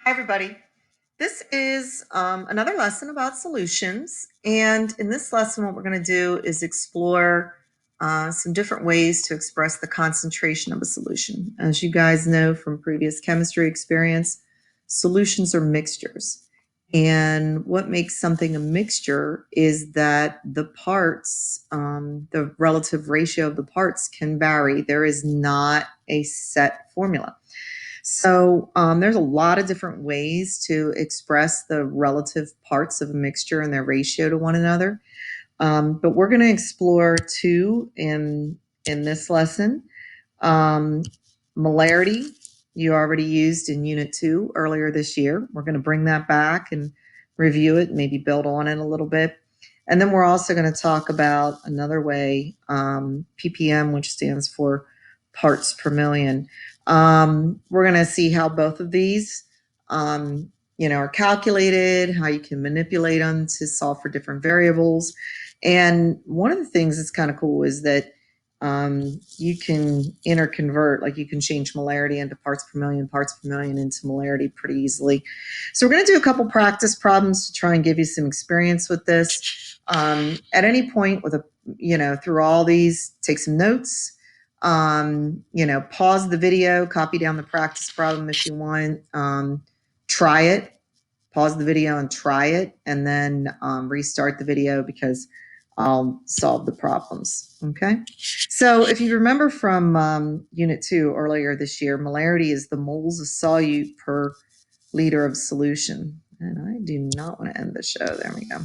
Hi, everybody. This is another lesson about solutions. And in this lesson, what we're going to do is explore some different ways to express the concentration of a solution. As you guys know from previous chemistry experience, solutions are mixtures. And what makes something a mixture is that the parts, the relative ratio of the parts can vary. There is not a set formula. So there's a lot of different ways to express the relative parts of a mixture and their ratio to one another. But we're going to explore two in this lesson. Molarity, you already used in Unit 2 earlier this year. We're going to bring that back and review it, maybe build on it a little bit. And then we're also going to talk about another way, ppm, which stands for parts per million. We're going to see how both of these, are calculated, how you can manipulate them to solve for different variables. And one of the things that's kind of cool is that you can interconvert, like you can change molarity into parts per million into molarity pretty easily. So we're going to do a couple practice problems to try and give you some experience with this. At any point with through all these, take some notes. Pause the video, copy down the practice problem if you want. Try it. Pause the video and try it, and then restart the video because I'll solve the problems. Okay. So if you remember from Unit 2 earlier this year, molarity is the moles of solute per liter of solution. And I do not want to end the show. There we go.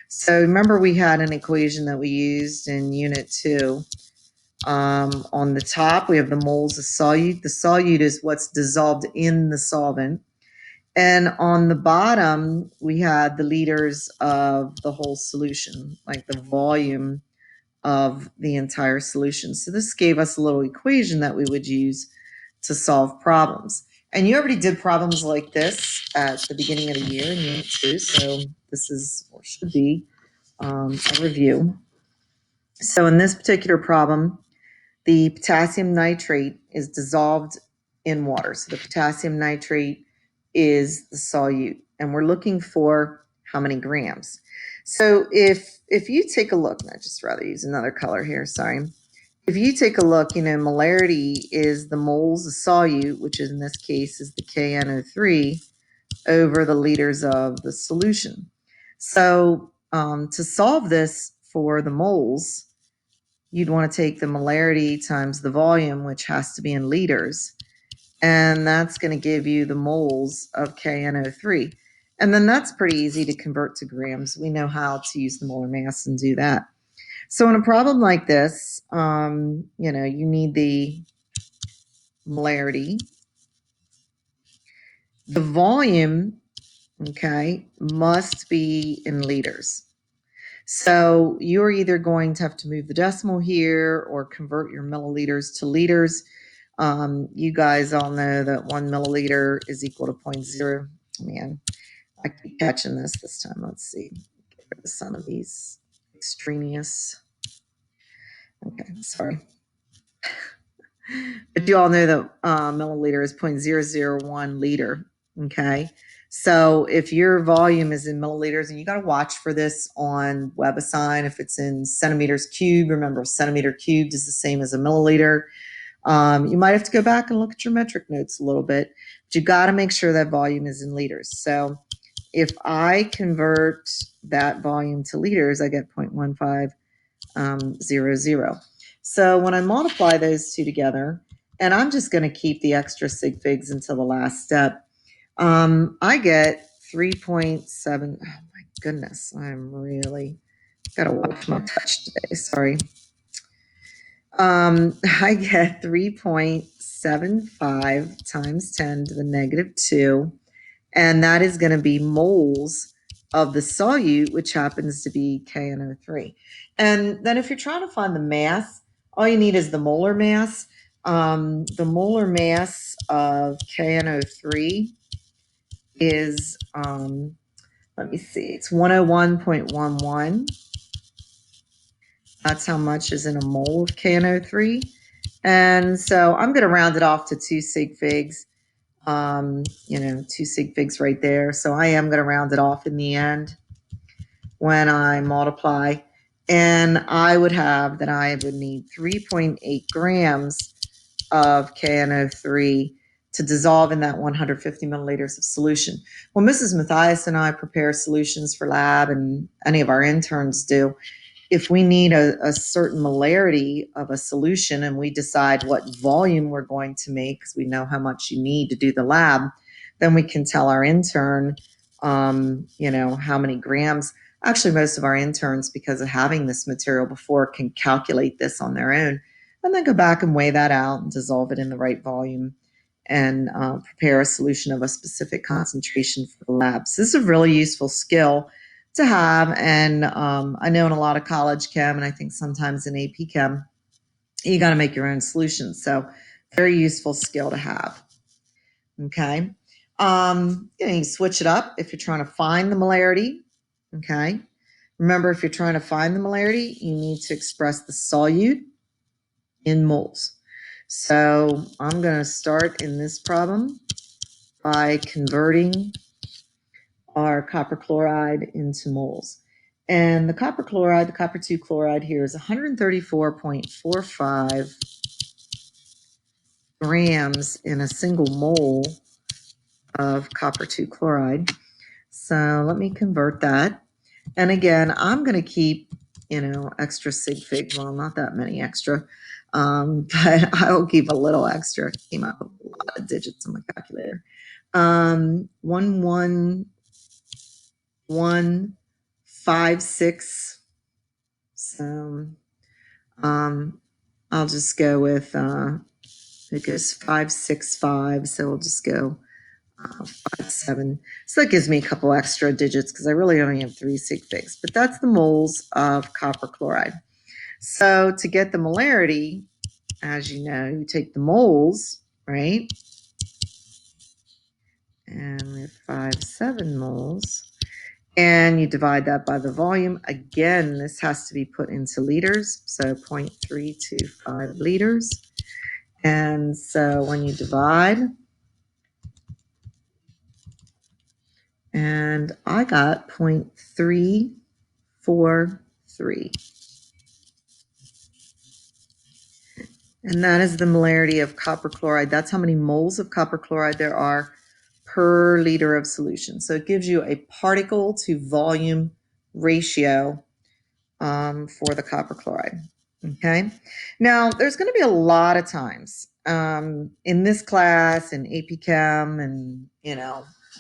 So remember we had an equation that we used in Unit 2. On the top, we have the moles of solute. The solute is what's dissolved in the solvent. And on the bottom, we had the liters of the whole solution, like the volume of the entire solution. So this gave us a little equation that we would use to solve problems. And you already did problems like this at the beginning of the year in Unit 2. So this is, or should be, a review. So in this particular problem, the potassium nitrate is dissolved in water. So the potassium nitrate is the solute, and we're looking for how many grams. So if you take a look, and I'd just rather use another color here, sorry. If you take a look, molarity is the moles of solute, which in this case is the KNO3, over the liters of the solution. So to solve this for the moles, you'd want to take the molarity times the volume, which has to be in liters, and that's going to give you the moles of KNO3. And then that's pretty easy to convert to grams. We know how to use the molar mass and do that. So in a problem like this, you need the molarity. The volume, okay, must be in liters. So you're either going to have to move the decimal here or convert your milliliters to liters. You guys all know that 1 milliliter is equal to 0.0. Man, I keep catching this time. Let's see. Get rid of some of these extraneous. Okay, sorry. But you all know that milliliter is 0.001 liter. Okay. So if your volume is in milliliters, and you got to watch for this on WebAssign, if it's in centimeters cubed, remember a centimeter cubed is the same as a milliliter. You might have to go back and look at your metric notes a little bit, but you got to make sure that volume is in liters. So if I convert that volume to liters, I get 0.1500. So when I multiply those two together, and I'm just going to keep the extra sig figs until the last step, I get 3.7. Oh my goodness, I'm really got to watch my touch today. Sorry. I get 3.75 times 10 to the negative 2, and that is going to be moles of the solute, which happens to be KNO3. And then if you're trying to find the mass, all you need is the molar mass. The molar mass of KNO3 is, let me see, it's 101.11. That's how much is in a mole of KNO3. And so I'm going to round it off to 2 sig figs. 2 sig figs right there. So I am going to round it off in the end when I multiply. And I would have that I would need 3.8 grams of KNO3 to dissolve in that 150 milliliters of solution. Well, Mrs. Mathias and I prepare solutions for lab, and any of our interns do. If we need a certain molarity of a solution and we decide what volume we're going to make, because we know how much you need to do the lab, then we can tell our intern, how many grams. Actually, most of our interns, because of having this material before, can calculate this on their own and then go back and weigh that out and dissolve it in the right volume and prepare a solution of a specific concentration for the lab. So this is a really useful skill to have. And I know in a lot of college chem, and I think sometimes in AP chem, you got to make your own solutions. So very useful skill to have. Okay. You switch it up if you're trying to find the molarity. Okay. Remember, if you're trying to find the molarity, you need to express the solute in moles. So I'm going to start in this problem by converting our copper chloride into moles. And the copper chloride, the copper 2 chloride here is 134.45 grams in a single mole of copper 2 chloride. So let me convert that. And again, I'm going to keep, extra sig figs. Well, not that many extra, but I will keep a little extra. Came out with a lot of digits on my calculator. 11156. So I'll just go with it goes 565. So we'll just go 57. So that gives me a couple extra digits because I really only have 3 sig figs, but that's the moles of copper chloride. So to get the molarity, as you know, you take the moles, right? And we have 5.7 moles. And you divide that by the volume. Again, this has to be put into liters, so 0.325 liters. And so when you divide, and I got 0.343. And that is the molarity of copper chloride. That's how many moles of copper chloride there are per liter of solution. So it gives you a particle to volume ratio for the copper chloride. Okay. Now, there's going to be a lot of times in this class, in AP Chem, and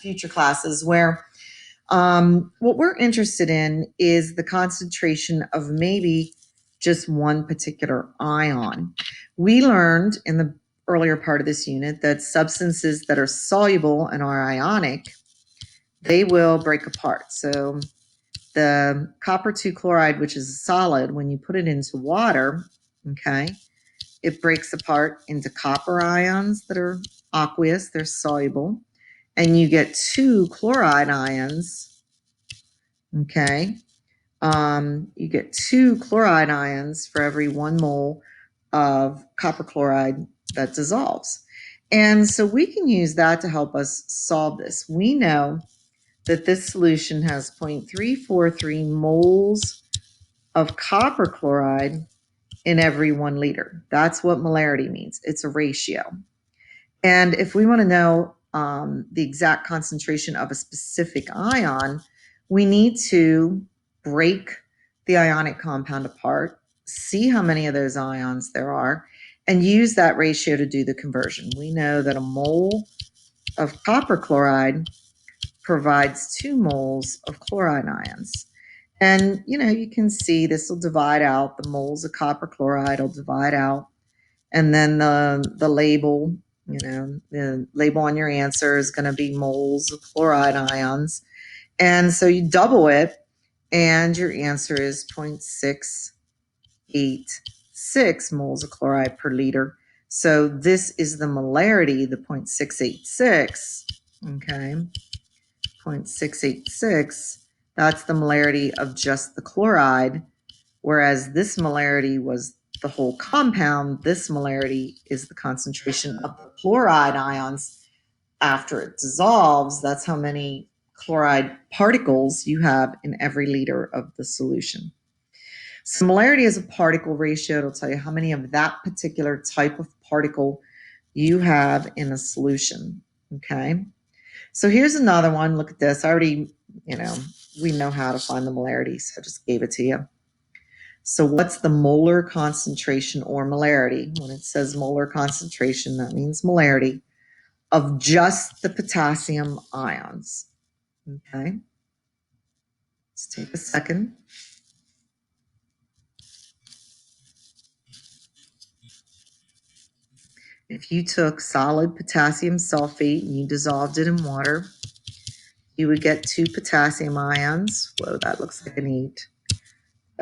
future classes where what we're interested in is the concentration of maybe just one particular ion. We learned in the earlier part of this unit that substances that are soluble and are ionic, they will break apart. So the copper 2 chloride, which is a solid, when you put it into water, okay, it breaks apart into copper ions that are aqueous, they're soluble, and you get 2 chloride ions, okay. You get 2 chloride ions for every 1 mole of copper chloride that dissolves. And so we can use that to help us solve this. We know that this solution has 0.343 moles of copper chloride in every 1 liter. That's what molarity means. It's a ratio. And if we want to know the exact concentration of a specific ion, we need to break the ionic compound apart, see how many of those ions there are, and use that ratio to do the conversion. We know that a mole of copper chloride provides 2 moles of chloride ions. And, you can see this will divide out. The moles of copper chloride will divide out. And then the label, the label on your answer is going to be moles of chloride ions. And so you double it, and your answer is 0.686 moles of chloride per liter. So this is the molarity, the 0.686, okay? 0.686, that's the molarity of just the chloride, whereas this molarity was the whole compound. This molarity is the concentration of the chloride ions after it dissolves, that's how many chloride particles you have in every liter of the solution. So molarity is a particle ratio. It'll tell you how many of that particular type of particle you have in a solution. Okay. So here's another one. Look at this. I already, we know how to find the molarity, so I just gave it to you. So what's the molar concentration or molarity? When it says molar concentration, that means molarity of just the potassium ions. Okay. Let's take a second. If you took solid potassium sulfate and you dissolved it in water, you would get 2 potassium ions. Whoa, that looks like an 8.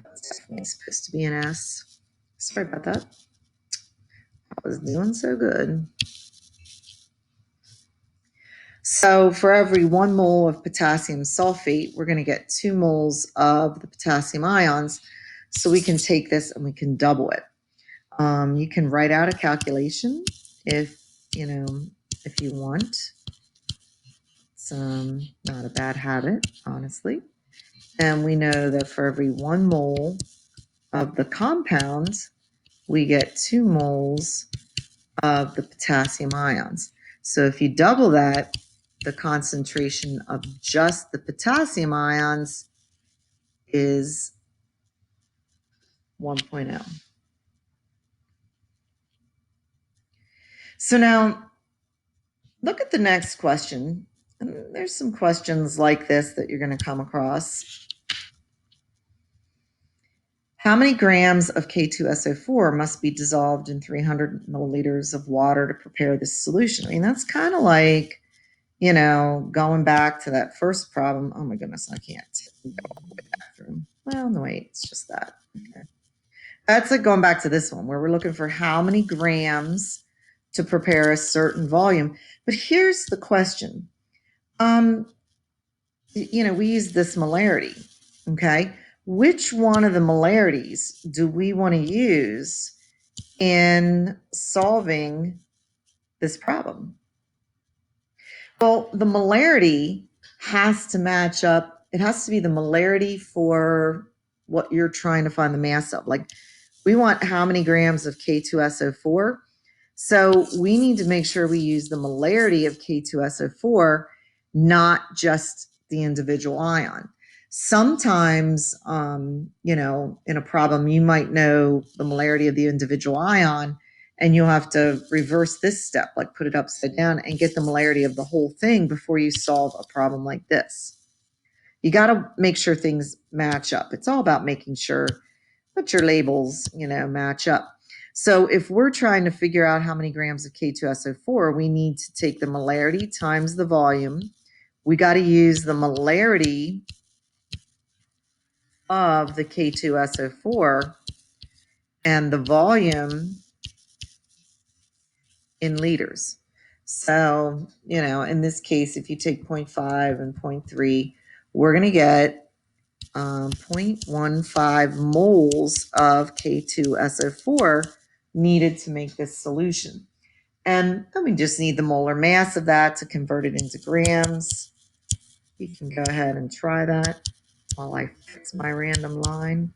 That's definitely supposed to be an S. Sorry about that. I was doing so good. So for every 1 mole of potassium sulfate, we're going to get 2 moles of the potassium ions. So we can take this and we can double it. You can write out a calculation if you want. It's not a bad habit, honestly. And we know that for every 1 mole of the compound, we get 2 moles of the potassium ions. So if you double that, the concentration of just the potassium ions is 1.0. So now look at the next question. And there's some questions like this that you're going to come across. How many grams of K2SO4 must be dissolved in 300 milliliters of water to prepare this solution? I mean, that's kind of like, going back to that first problem. Oh my goodness, I can't go all the way back through. Well, no, wait, it's just that. Okay. That's like going back to this one where we're looking for how many grams to prepare a certain volume. But here's the question. We use this molarity, okay? Which one of the molarities do we want to use in solving this problem? Well, the molarity has to match up. It has to be the molarity for what you're trying to find the mass of. Like, we want how many grams of K2SO4. So we need to make sure we use the molarity of K2SO4, not just the individual ion. Sometimes, in a problem, you might know the molarity of the individual ion, and you'll have to reverse this step, like put it upside down and get the molarity of the whole thing before you solve a problem like this. You got to make sure things match up. It's all about making sure that your labels, match up. So if we're trying to figure out how many grams of K2SO4, we need to take the molarity times the volume. We got to use the molarity of the K2SO4 and the volume in liters. So, in this case, if you take 0.5 and 0.3, we're going to get 0.15 moles of K2SO4 needed to make this solution. And then we just need the molar mass of that to convert it into grams. You can go ahead and try that while I fix my random line.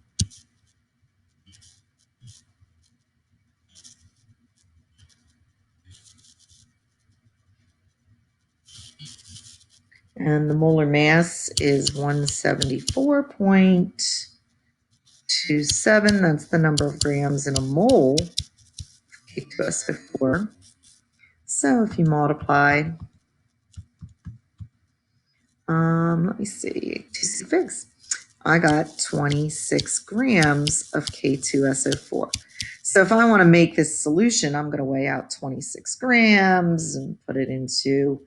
And the molar mass is 174.27. That's the number of grams in a mole of K2SO4. So if you multiply, let me see, fix. I got 26 grams of K2SO4. So if I want to make this solution, I'm going to weigh out 26 grams and put it into,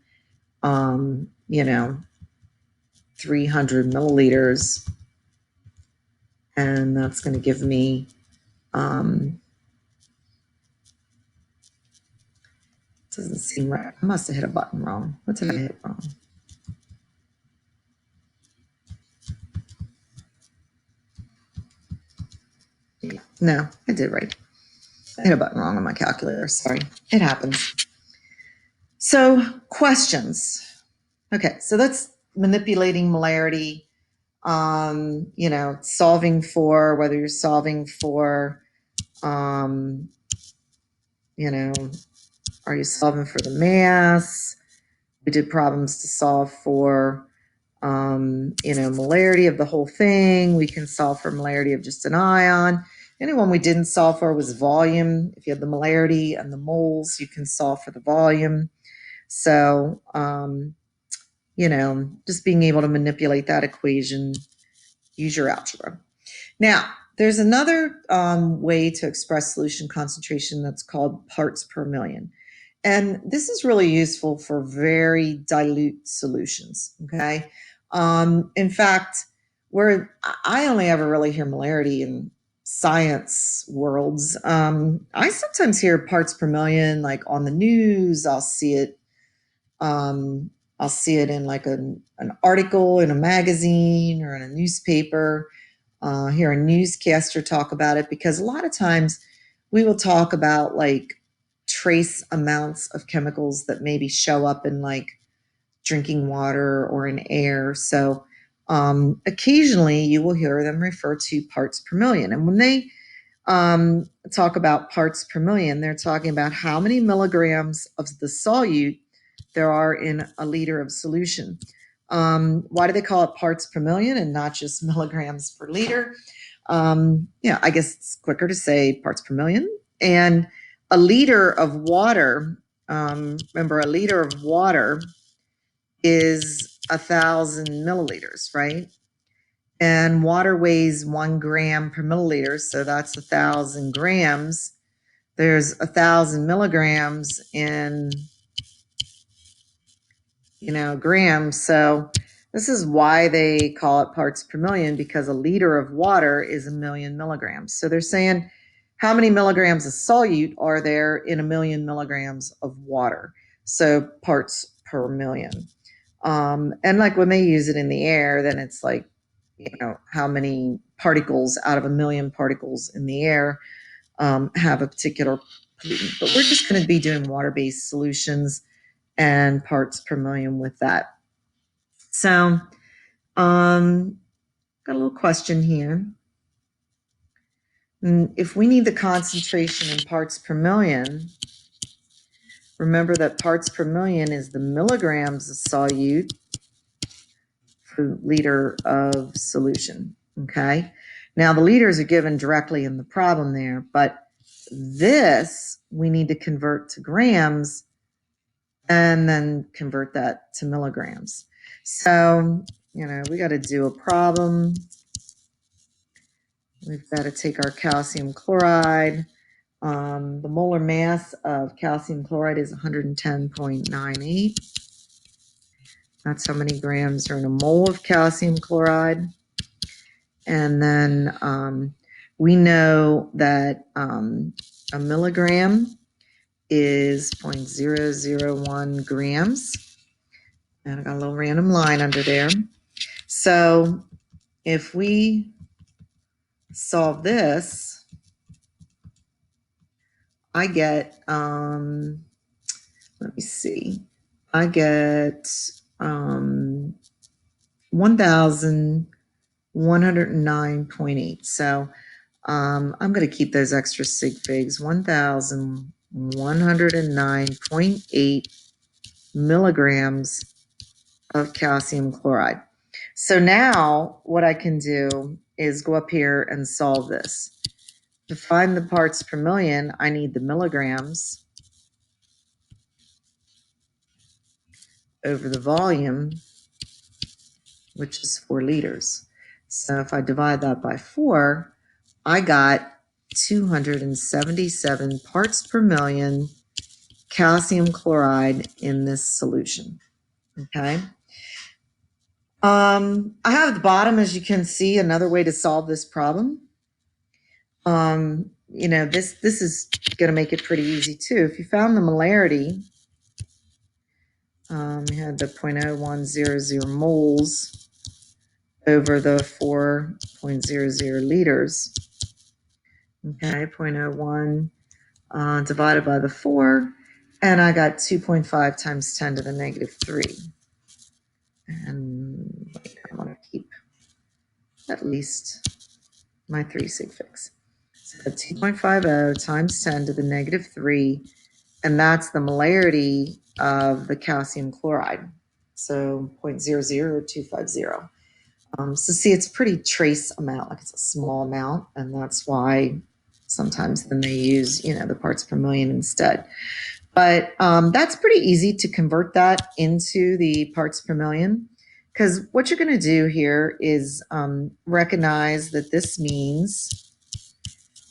300 milliliters. And that's going to give me, doesn't seem right. I must have hit a button wrong. What did I hit wrong? No, I did right. I hit a button wrong on my calculator. Sorry. It happens. So questions. Okay, so that's manipulating molarity. Solving for, whether you're solving for, are you solving for the mass? We did problems to solve for, molarity of the whole thing. We can solve for molarity of just an ion. The only one we didn't solve for was volume. If you have the molarity and the moles, you can solve for the volume. So, just being able to manipulate that equation, use your algebra. Now, there's another way to express solution concentration that's called parts per million. And this is really useful for very dilute solutions, okay? In fact, where I only ever really hear molarity in science worlds, I sometimes hear parts per million, like on the news. I'll see it in like an article in a magazine or in a newspaper. Hear a newscaster talk about it, because a lot of times we will talk about like trace amounts of chemicals that maybe show up in like drinking water or in air. So occasionally you will hear them refer to parts per million. And when they talk about parts per million, they're talking about how many milligrams of the solute there are in a liter of solution. Why do they call it parts per million and not just milligrams per liter? I guess it's quicker to say parts per million. And a liter of water, remember, a liter of water is 1,000 milliliters, right? And water weighs 1 gram per milliliter, so that's 1,000 grams. There's 1,000 milligrams in grams. So this is why they call it parts per million, because a liter of water is 1,000,000 milligrams. So they're saying how many milligrams of solute are there in 1,000,000 milligrams of water? So parts per million. And like when they use it in the air, then it's like, how many particles out of 1,000,000 particles in the air have a particular pollutant. But we're just going to be doing water-based solutions and parts per million with that. So, got a little question here. If we need the concentration in parts per million, remember that parts per million is the milligrams of solute per liter of solution, okay? Now, the liters are given directly in the problem there, but this we need to convert to grams and then convert that to milligrams. So, we got to do a problem. We've got to take our calcium chloride. The molar mass of calcium chloride is 110.98. That's how many grams are in a mole of calcium chloride. And then we know that a milligram is 0.001 grams. And I got a little random line under there. So if we solve this, I get, let me see, I get 1,109.8. So I'm going to keep those extra sig figs, 1,109.8 milligrams of calcium chloride. So now what I can do is go up here and solve this. To find the parts per million, I need the milligrams over the volume, which is 4 liters. So if I divide that by 4, I got 277 parts per million calcium chloride in this solution. Okay. I have at the bottom, as you can see, another way to solve this problem. This is going to make it pretty easy too. If you found the molarity, you had the 0.0100 moles over the 4.00 liters. Okay, 0.01 divided by the 4, And I got 2.5 times 10 to the negative 3. And I want to keep at least my 3 sig figs. So 2.50 times 10 to the negative 3, and that's the molarity of the calcium chloride. So 0.00250. So see, it's a pretty trace amount, like it's a small amount, and that's why sometimes then they use, the parts per million instead. But that's pretty easy to convert that into the parts per million, because what you're going to do here is recognize that this means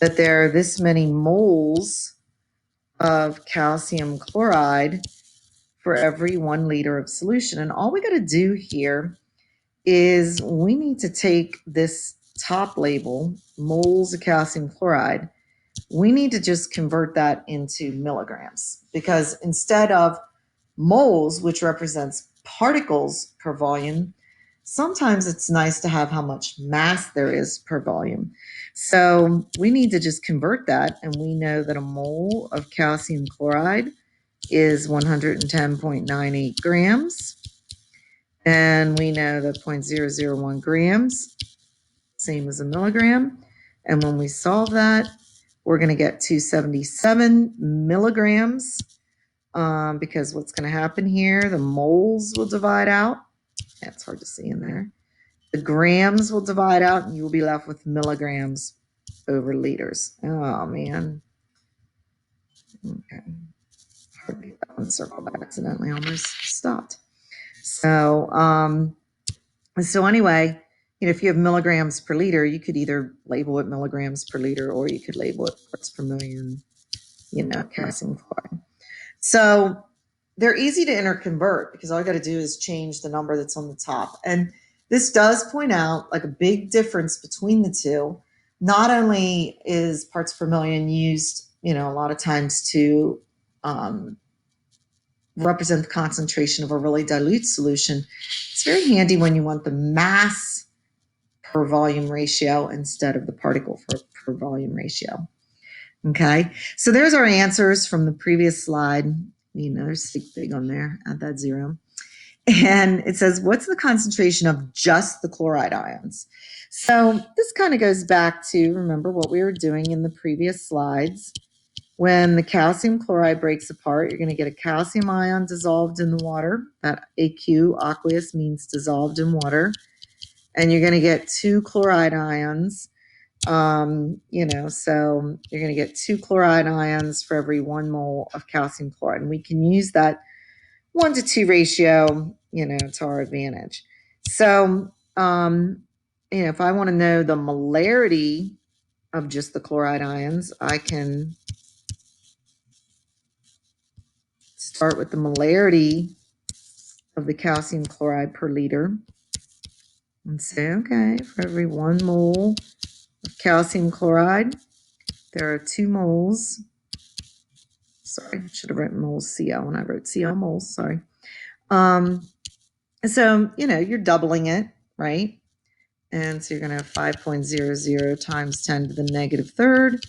that there are this many moles of calcium chloride for every 1 liter of solution. And all we got to do here is we need to take this top label, moles of calcium chloride, we need to just convert that into milligrams, because instead of moles, which represents particles per volume, sometimes it's nice to have how much mass there is per volume. So we need to just convert that, and we know that a mole of calcium chloride is 110.98 grams. And we know that 0.001 grams, same as a milligram. And when we solve that, we're going to get 277 milligrams, because what's going to happen here, the moles will divide out. That's hard to see in there. The grams will divide out, and you will be left with milligrams over liters. Oh, man. Okay. Hard to get that one circled. I accidentally almost stopped. So anyway, if you have milligrams per liter, you could either label it milligrams per liter, or you could label it parts per million, calcium chloride. So they're easy to interconvert, because all I got to do is change the number that's on the top. And this does point out like a big difference between the two. Not only is parts per million used, a lot of times to represent the concentration of a really dilute solution, it's very handy when you want the mass per volume ratio instead of the particle per volume ratio. Okay, so there's our answers from the previous slide. There's sig fig on there, add that 0. And it says, what's the concentration of just the chloride ions? So this kind of goes back to, remember what we were doing in the previous slides. When the calcium chloride breaks apart, you're going to get a calcium ion dissolved in the water. That AQ, aqueous, means dissolved in water. And you're going to get 2 chloride ions. So you're going to get 2 chloride ions for every 1 mole of calcium chloride. And we can use that 1-to-2 ratio, to our advantage. So, if I want to know the molarity of just the chloride ions, I can start with the molarity of the calcium chloride per liter and say, okay, for every 1 mole of calcium chloride, there are 2 moles. Sorry, I should have written moles CL when I wrote CL moles. Sorry. So, you're doubling it, right? And so you're going to have 5.00 times 10 to the negative 3rd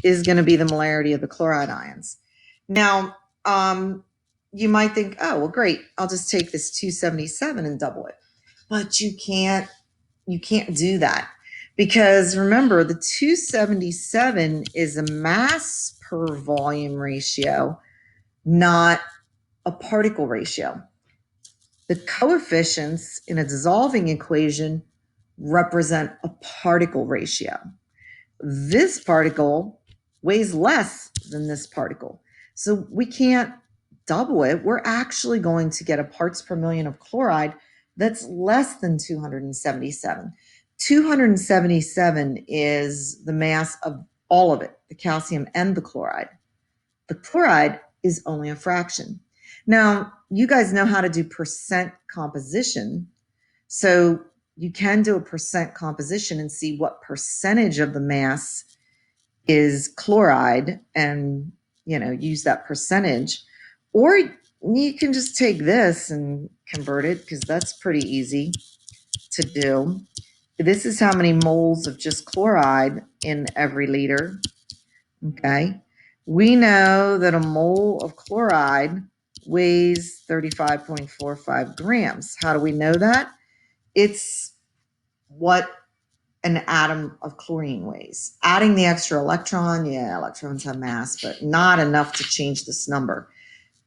is going to be the molarity of the chloride ions. Now, you might think, oh, well, great, I'll just take this 277 and double it. But you can't do that, because remember, the 277 is a mass per volume ratio, not a particle ratio. The coefficients in a dissolving equation represent a particle ratio. This particle weighs less than this particle, so we can't double it. We're actually going to get a parts per million of chloride that's less than 277. 277 is the mass of all of it, the calcium and the chloride. The chloride is only a fraction. Now, you guys know how to do percent composition. So you can do a percent composition and see what percentage of the mass is chloride and, use that percentage. Or you can just take this and convert it, because that's pretty easy to do. This is how many moles of just chloride in every liter. Okay. We know that a mole of chloride weighs 35.45 grams. How do we know that? It's what an atom of chlorine weighs. Adding the extra electron, yeah, electrons have mass, but not enough to change this number.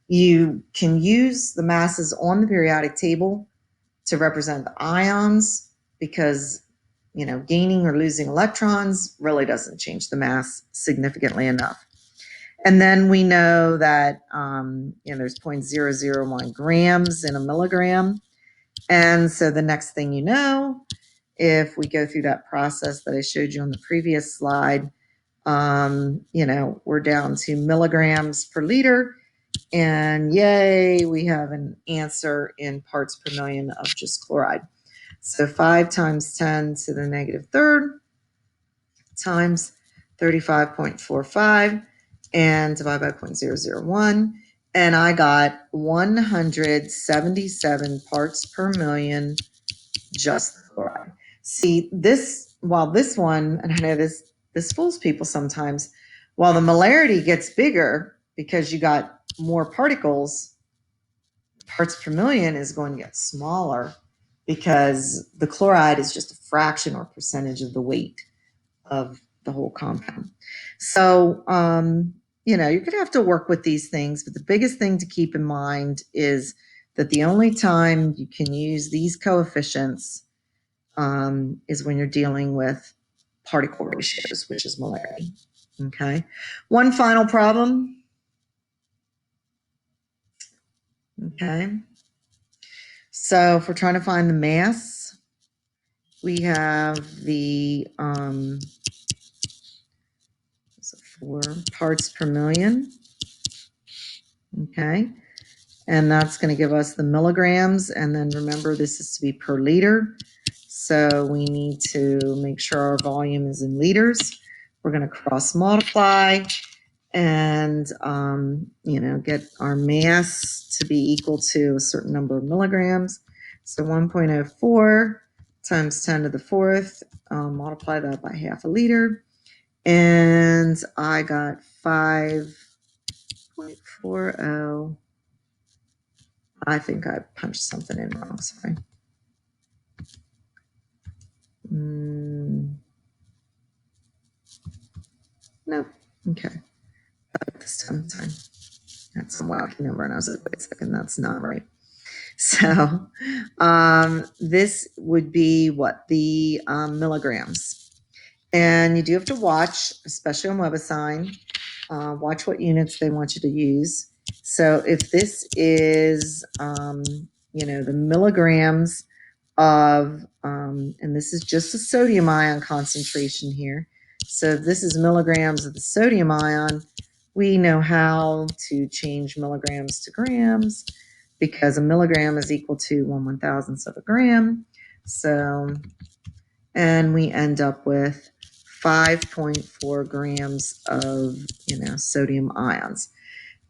You can use the masses on the periodic table to represent the ions because, gaining or losing electrons really doesn't change the mass significantly enough. And then we know that, there's 0.001 grams in a milligram. And so the next thing you know, if we go through that process that I showed you on the previous slide, we're down to milligrams per liter. And yay, we have an answer in parts per million of just chloride. So 5 times 10 to the negative third times 35.45 and divide by 0.001. And I got 177 parts per million just chloride. See, while this one, and I know this fools people sometimes, while the molarity gets bigger because you got more particles, parts per million is going to get smaller because the chloride is just a fraction or percentage of the weight of the whole compound. So, you're going to have to work with these things, but the biggest thing to keep in mind is that the only time you can use these coefficients is when you're dealing with particle ratios, which is molarity. Okay. One final problem. Okay. So if we're trying to find the mass, we have the 4 parts per million. Okay. And that's going to give us the milligrams. And then remember, this is to be per liter. So we need to make sure our volume is in liters. We're going to cross multiply and, get our mass to be equal to a certain number of milligrams. So 1.04 times 10 to the fourth, multiply that by half a liter. And I got 5.40. I think I punched something in wrong. Sorry. Nope. Okay. This time. That's a wacky number. And I was like, wait a second, that's not right. So this would be what? The milligrams. And you do have to watch, especially on WebAssign, watch what units they want you to use. So if this is, the milligrams of, and this is just a sodium ion concentration here. So if this is milligrams of the sodium ion, we know how to change milligrams to grams because a milligram is equal to 1/1000th of a gram. So, and we end up with 5.4 grams of, sodium ions.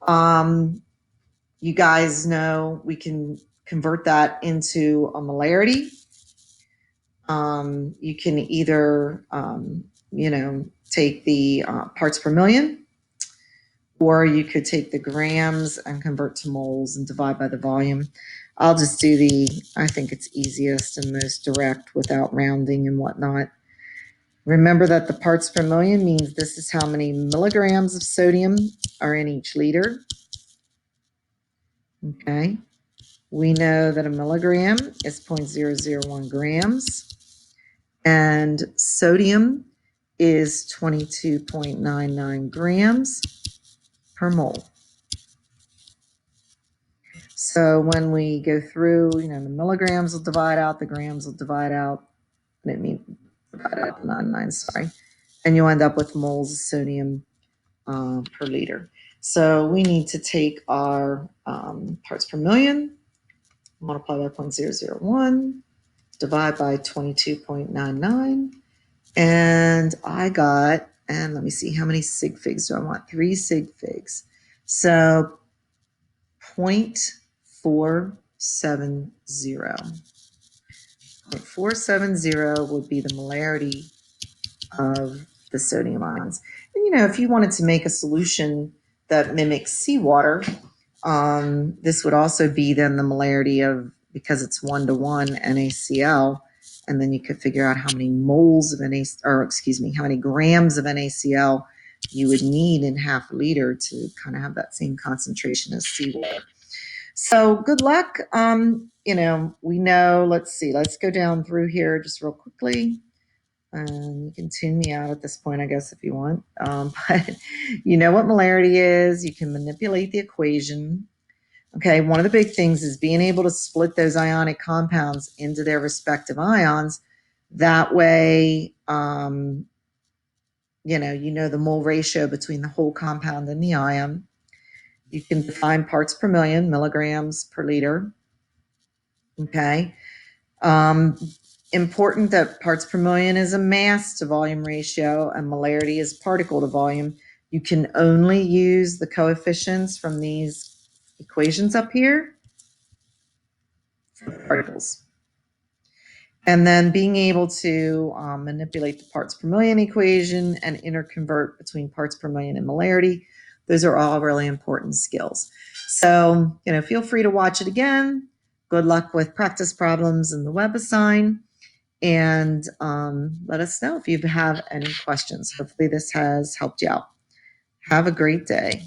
You guys know we can convert that into a molarity. You can either, take the parts per million, or you could take the grams and convert to moles and divide by the volume. I'll just do I think it's easiest and most direct without rounding and whatnot. Remember that the parts per million means this is how many milligrams of sodium are in each liter. Okay. We know that a milligram is 0.001 grams, and sodium is 22.99 grams per mole. So when we go through, the milligrams will divide out, the grams will divide out. I didn't mean divide out 99, sorry. And you'll end up with moles of sodium per liter. So we need to take our parts per million, multiply by 0.001, divide by 22.99. And I got, and let me see, how many sig figs do I want? 3 sig figs. So 0.470. 0.470 would be the molarity of the sodium ions. And, you know, if you wanted to make a solution that mimics seawater, this would also be then the molarity of, because it's 1-to-1 NaCl, and then you could figure out how many moles of how many grams of NaCl you would need in half a liter to kind of have that same concentration as seawater. So good luck. You know, we know, let's see, let's go down through here just real quickly. You can tune me out at this point, I guess, if you want. But you know what molarity is. You can manipulate the equation. Okay, one of the big things is being able to split those ionic compounds into their respective ions. That way, you know the mole ratio between the whole compound and the ion. You can define parts per million, milligrams per liter. Okay. Important that parts per million is a mass to volume ratio and molarity is particle to volume. You can only use the coefficients from these equations up here for particles. And then being able to manipulate the parts per million equation and interconvert between parts per million and molarity. Those are all really important skills. So, you know, feel free to watch it again. Good luck with practice problems in the WebAssign. And let us know if you have any questions. Hopefully this has helped you out. Have a great day.